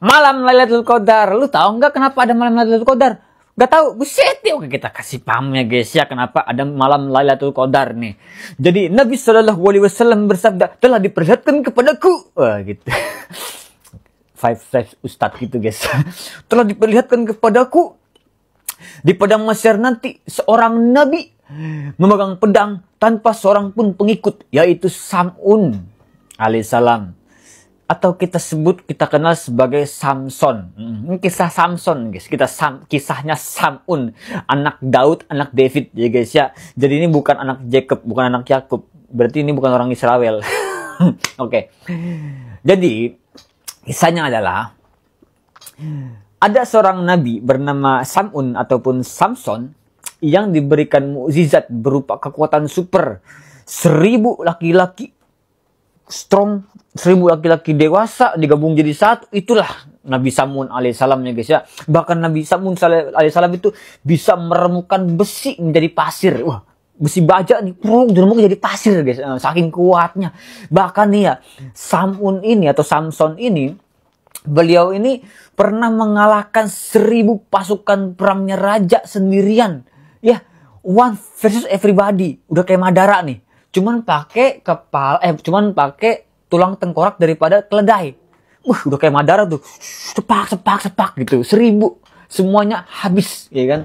Malam Lailatul Qadar. Lu tahu nggak kenapa ada malam Lailatul Qadar? Nggak tahu? Buset ya. Oke, kita kasih paham ya guys ya kenapa ada malam Lailatul Qadar nih. Jadi Nabi SAW bersabda, telah diperlihatkan kepadaku. Wah gitu. Five Ustadz gitu guys. Telah diperlihatkan kepadaku di padang mahsyar nanti seorang Nabi memegang pedang tanpa seorang pun pengikut, yaitu Sam'un alaihissalam. Atau kita kenal sebagai Samson. Ini kisah Samson guys. Kisahnya Sam'un, anak Daud, anak David ya guys ya. Jadi ini bukan anak Jacob, bukan anak Yakub. Berarti ini bukan orang Israel. Oke. Jadi kisahnya adalah ada seorang nabi bernama Sam'un ataupun Samson yang diberikan mukjizat berupa kekuatan super. 1000 laki-laki strong, 1000 laki-laki dewasa digabung jadi satu. Itulah Nabi Sam'un alaihissalam ya guys ya. Bahkan Nabi Sam'un alaihissalam itu bisa meremukan besi menjadi pasir. Wah, besi baja nih diremuk jadi pasir guys, saking kuatnya. Bahkan nih ya, Sam'un ini atau Samson ini, beliau ini pernah mengalahkan 1000 pasukan perangnya raja sendirian. Ya, one versus everybody. Udah kayak Madara nih. Cuman pakai tulang tengkorak daripada keledai. Udah kayak Madara tuh. Sepak gitu. 1000 semuanya habis, ya kan?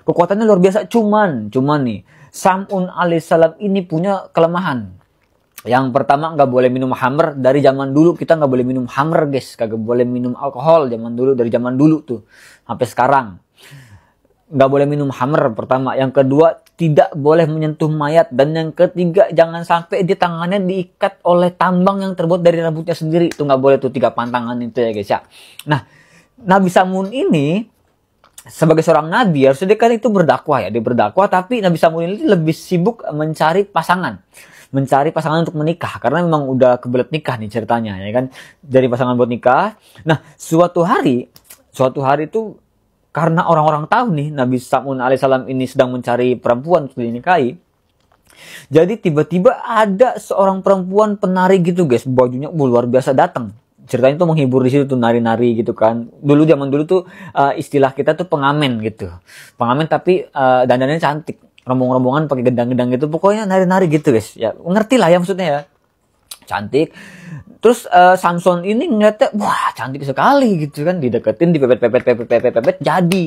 Kekuatannya luar biasa. Cuman nih, Sam'un alaihissalam ini punya kelemahan. Yang pertama, nggak boleh minum khamr. Dari zaman dulu kita nggak boleh minum khamr guys. Kagak boleh minum alkohol dari zaman dulu tuh sampai sekarang. Nggak boleh minum khamr pertama. Yang kedua, tidak boleh menyentuh mayat. Dan yang ketiga, jangan sampai di tangannya diikat oleh tambang yang terbuat dari rambutnya sendiri. Itu nggak boleh tuh, 3 pantangan itu ya guys ya. Nah, Nabi Sam'un ini sebagai seorang nabi harusnya dia kan itu berdakwah ya. Dia berdakwah, tapi Nabi Sam'un ini lebih sibuk mencari pasangan untuk menikah, karena memang udah kebelet nikah nih ceritanya ya kan. Dari pasangan buat nikah. Nah, suatu hari itu karena orang-orang tahu nih Nabi Sam'un alaihissalam ini sedang mencari perempuan untuk dinikahi. Jadi tiba-tiba ada seorang perempuan penari gitu guys, bajunya luar biasa datang. Ceritanya tuh menghibur di situ tuh, nari-nari gitu kan. Zaman dulu tuh istilah kita tuh pengamen gitu. Pengamen tapi dandannya cantik. Rombong-rombongan pakai gendang-gendang gitu. Pokoknya nari-nari gitu guys. Ya, ngerti lah ya maksudnya ya. Cantik. Terus Samson ini ngeliatnya, wah cantik sekali gitu kan. Dideketin, dipepet, jadi.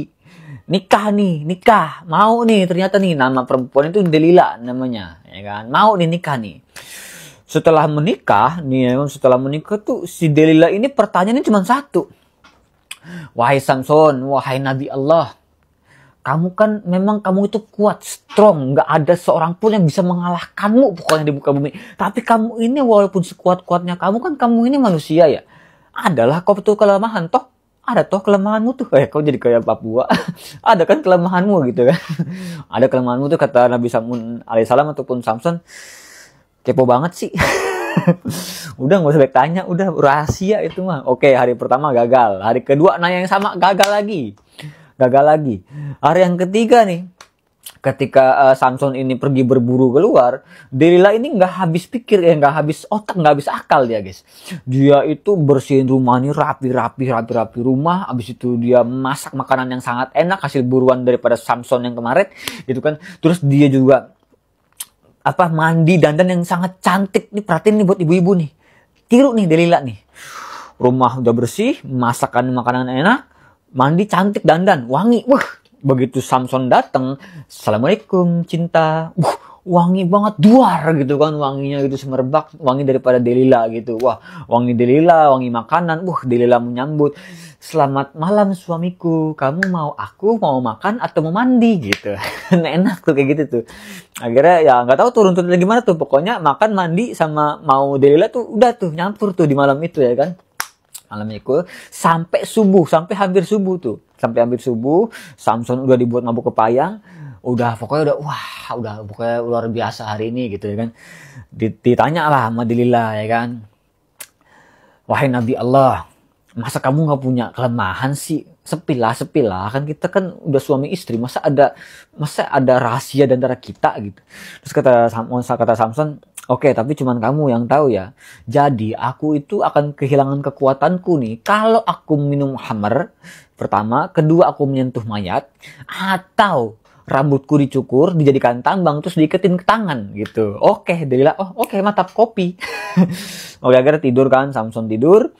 Nikah. Mau nih ternyata nih, nama perempuan itu Delila namanya. Ya kan, mau nih nikah nih. Setelah menikah tuh si Delila ini pertanyaannya cuma satu. Wahai Samson, wahai Nabi Allah, kamu itu kuat, strong, nggak ada seorang pun yang bisa mengalahkanmu pokoknya di muka bumi. Tapi kamu ini walaupun sekuat-kuatnya kamu ini manusia ya. Adalah kau tuh kelemahan toh. Ada toh kelemahanmu tuh. Kau jadi kayak Papua. Ada kan kelemahanmu gitu kan. Ada kelemahanmu tuh, kata Nabi Sam'un alaihissalam ataupun Samson. Kepo banget sih. Udah nggak usah banyak tanya, udah rahasia itu mah. Oke, hari pertama gagal. Hari kedua nanya yang sama, gagal lagi. Hari yang ketiga nih, ketika Samson ini pergi berburu keluar, Delila ini nggak habis pikir ya, nggak habis otak, nggak habis akal dia guys. Dia itu bersihin rumah ini rapi rumah. Habis itu dia masak makanan yang sangat enak, hasil buruan daripada Samson yang kemarin gitu kan. Terus dia juga mandi dandan yang sangat cantik nih, perhatiin nih buat ibu-ibu nih, tiru nih Delila nih. Rumah udah bersih, masakan makanan enak, mandi cantik, dandan wangi. Begitu Samson datang, assalamualaikum cinta, wangi banget, duar gitu kan, wanginya gitu semerbak, wangi daripada Delila gitu. Wah, wangi Delila, wangi makanan. Delila menyambut, selamat malam suamiku, kamu aku mau makan atau mau mandi gitu. Enak tuh kayak gitu tuh. Akhirnya ya nggak tahu tuh runtutnya gimana tuh, pokoknya makan, mandi sama mau Delila tuh udah tuh nyampur tuh di malam itu ya kan. Malam itu sampai hampir subuh, Samson udah dibuat mabuk kepayang, pokoknya luar biasa hari ini gitu ya kan. Ditanya lah sama Delila ya kan, wahai Nabi Allah, masa kamu nggak punya kelemahan sih? Sepilah kan kita kan udah suami istri, masa ada rahasia di antara kita gitu. Terus kata Samson, Oke, tapi cuman kamu yang tahu ya. Jadi aku itu akan kehilangan kekuatanku nih kalau aku minum hammer pertama, kedua aku menyentuh mayat, atau rambutku dicukur, dijadikan tambang, terus diiketin ke tangan gitu. Oke, Delila, oh oke, mantap, kopi. Oke, akhirnya tidur kan, Samson tidur.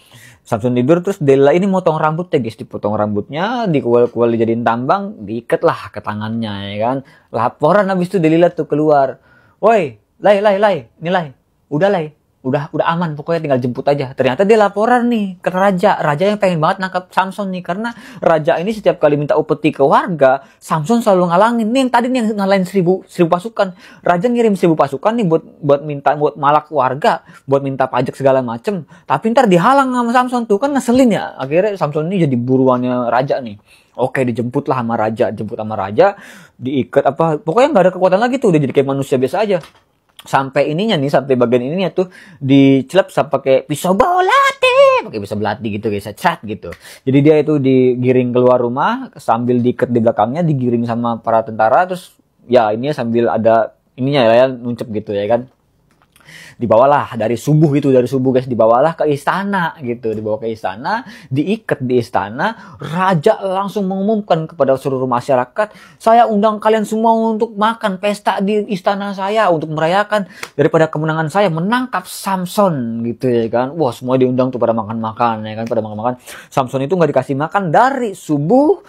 Samson tidur, terus Delila ini motong rambutnya guys, dipotong rambutnya, dikual-kual dijadiin tambang, diikat lah ke tangannya ya kan. Laporan habis itu Delila tuh keluar. Woi, Lai, ini Lai, udah Lai, udah aman, pokoknya tinggal jemput aja. Ternyata dia laporan nih ke raja yang pengen banget nangkap Samson nih, karena raja ini setiap kali minta upeti ke warga, Samson selalu ngalangin. Nih yang tadi nih yang ngalahin 1000 pasukan, raja ngirim 1000 pasukan nih buat malak warga, buat minta pajak segala macem, tapi ntar dihalang sama Samson tuh, kan ngeselin ya. Akhirnya Samson ini jadi buruannya raja nih. Oke, jemput sama raja, diikat apa, pokoknya nggak ada kekuatan lagi tuh, dia jadi kayak manusia biasa aja. Sampai ininya nih, sampai bagian ininya tuh dicelap pakai pisau belati, gitu guys, cat gitu. Jadi dia itu digiring keluar rumah sambil diikat di belakangnya, digiring sama para tentara, terus ya ini sambil ada ininya ya, nuncep gitu ya kan. Dibawalah dari subuh guys, dibawalah ke istana gitu, dibawa ke istana, diikat di istana. Raja langsung mengumumkan kepada seluruh masyarakat, saya undang kalian semua untuk makan pesta di istana saya untuk merayakan daripada kemenangan saya menangkap Samson gitu ya kan. Wah, semua diundang tuh pada makan-makan ya kan, pada makan-makan. Samson itu nggak dikasih makan dari subuh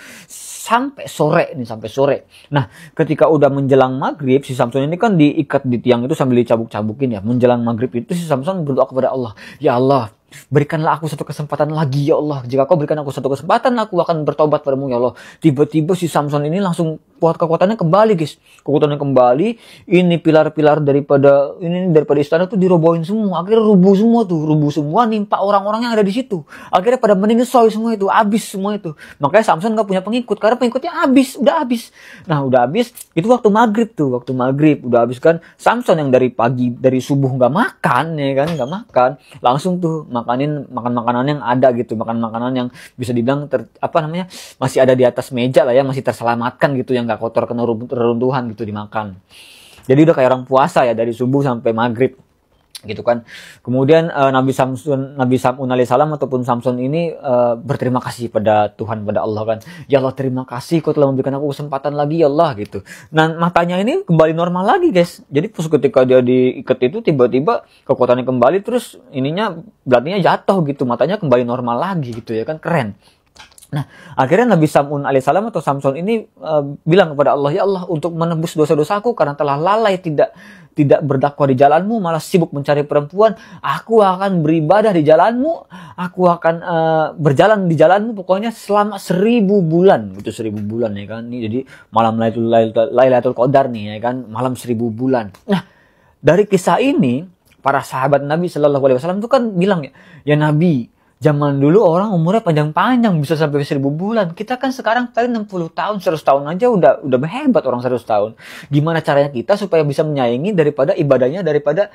sampai sore. Nah, ketika udah menjelang maghrib, si Samson ini kan diikat di tiang itu sambil dicabuk-cabukin ya. Menjelang maghrib itu si Samson berdoa kepada Allah, ya Allah, berikanlah aku satu kesempatan lagi ya Allah. Jika kau berikan aku satu kesempatan, aku akan bertobat padamu ya Allah. Tiba-tiba si Samson ini langsung kekuatannya kembali guys. Kekuatannya kembali. Ini pilar-pilar daripada istana tuh dirobohin semua. Akhirnya rubuh semua nimpa orang-orang yang ada di situ. Akhirnya pada meninggal semua itu, habis semua itu. Makanya Samson gak punya pengikut karena pengikutnya udah habis. Nah, udah habis itu waktu maghrib udah habis kan. Samson yang dari subuh gak makan ya kan, gak makan, langsung tuh makan makanan yang ada gitu, makan makanan yang bisa dibilang masih ada di atas meja lah ya, masih terselamatkan gitu, yang nggak kotor kena reruntuhan gitu, dimakan. Jadi udah kayak orang puasa ya, dari subuh sampai maghrib gitu kan. Kemudian Nabi Sam'un alaihissalam ataupun Samson ini berterima kasih pada Tuhan, pada Allah kan. Ya Allah, terima kasih kau telah memberikan aku kesempatan lagi ya Allah gitu. Nah, matanya ini kembali normal lagi guys. Jadi ketika dia diikat itu tiba-tiba kekuatannya kembali, terus belatinya jatuh gitu, matanya kembali normal lagi gitu ya kan, keren. Nah, akhirnya Nabi Sam'un alaihissalam atau Samson ini bilang kepada Allah, ya Allah, untuk menebus dosa-dosaku karena telah lalai tidak berdakwah di jalanmu, malah sibuk mencari perempuan, aku akan beribadah di jalanmu, aku akan berjalan di jalanmu pokoknya selama 1000 bulan. Itu 1000 bulan ya kan. Ini jadi malam Lailatul Qadar nih ya kan, malam 1000 bulan. Nah, dari kisah ini para sahabat Nabi Shallallahu Alaihi Wasallam itu kan bilang ya Nabi, zaman dulu orang umurnya panjang-panjang bisa sampai 1000 bulan. Kita kan sekarang paling 60 tahun, 100 tahun aja udah hebat orang 100 tahun. Gimana caranya kita supaya bisa menyaingi daripada ibadahnya daripada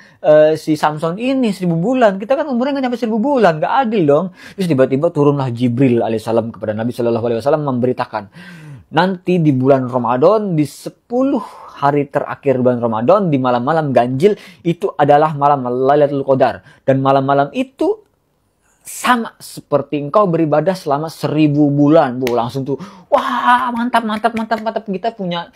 si Samson ini 1000 bulan. Kita kan umurnya nggak nyampe 1000 bulan, nggak adil dong. Terus tiba-tiba turunlah Jibril alaihissalam kepada Nabi Shallallahu Alaihi Wasallam memberitakan, nanti di bulan Ramadan, di 10 hari terakhir bulan Ramadan, di malam-malam ganjil, itu adalah malam Lailatul Qadar. Dan malam-malam itu sama seperti engkau beribadah selama 1000 bulan. Langsung tuh, wah, mantap. Kita punya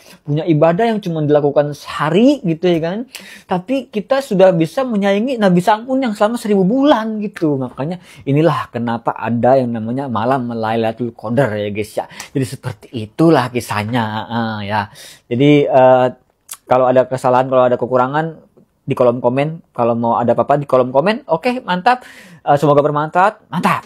ibadah yang cuma dilakukan sehari gitu ya kan, tapi kita sudah bisa menyaingi Nabi Sam'un yang selama 1000 bulan gitu. Makanya inilah kenapa ada yang namanya malam Lailatul Qadar ya guys ya. Jadi seperti itulah kisahnya ya. Jadi kalau ada kesalahan, kalau ada kekurangan, di kolom komen. Kalau mau ada apa-apa di kolom komen. Oke, mantap. Semoga bermanfaat. Mantap.